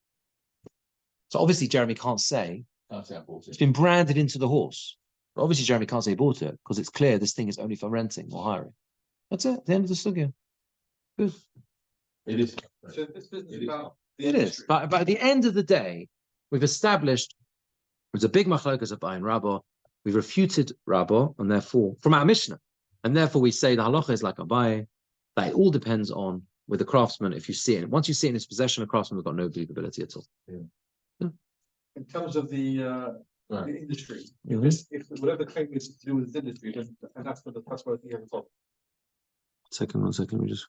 So obviously Jeremy can't say it's been branded into the horse. But obviously Jeremy can't say he bought it because it's clear this thing is only for renting or hiring. That's it. The end of the sugya. Good. It is. So this business is about the It industry. is. But at the end of the day, we've established there's a big machlokas of Abai and Rabba. We've refuted Rabba, and therefore, from our Mishnah, and therefore we say the halacha is like Abai, that it all depends on with the craftsman if you see it. Once you see it in his possession, the craftsman has got no believability at all. In terms of the industry, if whatever the claim is to do with this industry, then, and that's where the he has a problem. One second, we just